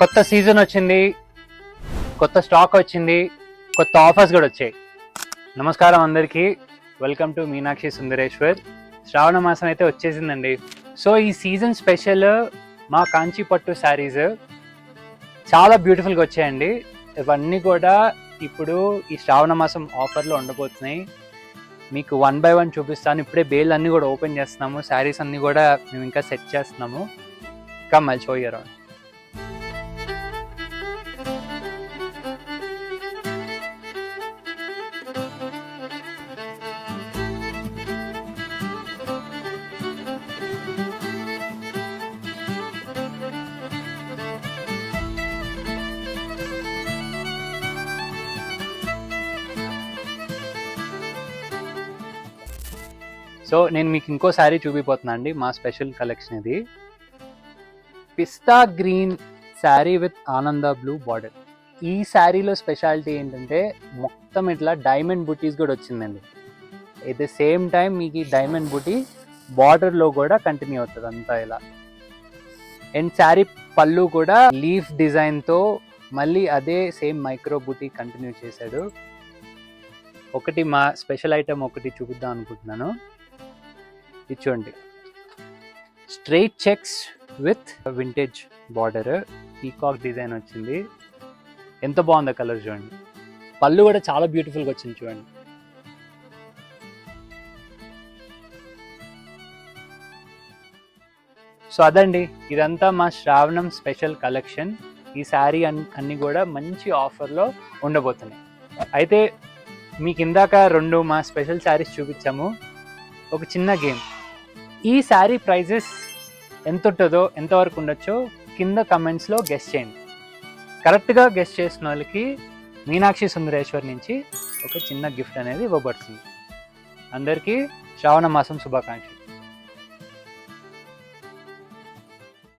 కొత్త సీజన్ వచ్చింది, కొత్త స్టాక్ వచ్చింది, కొత్త ఆఫర్స్ కూడా వచ్చాయి. నమస్కారం అందరికీ, వెల్కమ్ టు మీనాక్షి సుందరేశ్వర్. శ్రావణ మాసం అయితే వచ్చేసిందండి. సో ఈ సీజన్ స్పెషల్ మా కాంచి పట్టు శారీస్ చాలా బ్యూటిఫుల్గా వచ్చాయండి. ఇవన్నీ కూడా ఇప్పుడు ఈ శ్రావణ మాసం ఆఫర్లో ఉండబోతున్నాయి. మీకు 1 by 1 చూపిస్తాను. ఇప్పుడే బేల్ అన్నీ కూడా ఓపెన్ చేస్తున్నాము, శారీస్ అన్నీ కూడా మేము ఇంకా సెట్ చేస్తున్నాము. Come I'll show you around. So నేను మీకు ఇంకో శారీ చూపిపోతున్నా అండి, మా స్పెషల్ కలెక్షన్ ఇది. పిస్తా గ్రీన్ శారీ విత్ ఆనంద బ్లూ బార్డర్. ఈ శారీలో స్పెషాలిటీ ఏంటంటే మొత్తం ఇట్లా డైమండ్ బుటీస్ కూడా వచ్చిందండి. ఎట్ ద సేమ్ టైం మీకు ఈ డైమండ్ బుటీ బార్డర్లో కూడా కంటిన్యూ అవుతుంది అంతా ఇలా. అండ్ శారీ పళ్ళు కూడా లీఫ్ డిజైన్తో మళ్ళీ అదే సేమ్ మైక్రో బుటీ కంటిన్యూ చేశాడు. ఒకటి మా స్పెషల్ ఐటమ్ ఒకటి చూపిద్దాం అనుకుంటున్నాను. ఇది చూడండి, straight checks with vintage border, peacock design వచ్చింది. ఎంత బాగుందో కలర్ చూడండి. పళ్ళు కూడా చాలా బ్యూటిఫుల్గా వచ్చింది చూడండి. సో అదండి, ఇదంతా మా శ్రావణం స్పెషల్ కలెక్షన్. ఈ శారీ అన్నీ కూడా మంచి ఆఫర్లో ఉండబోతున్నాయి. అయితే మీకు ఇందాక 2 మా స్పెషల్ శారీస్ చూపించాము. ఒక చిన్న గేమ్, ఈ శారీ ప్రైజెస్ ఎంత ఉంటుందో, ఎంతవరకు ఉండొచ్చో కింద కమెంట్స్లో గెస్ చేయండి. కరెక్ట్గా గెస్ చేసిన వాళ్ళకి మీనాక్షి సుందరేశ్వర్ నుంచి ఒక చిన్న గిఫ్ట్ అనేది ఇవ్వబడుతుంది. అందరికీ శ్రావణ మాసం శుభాకాంక్షలు.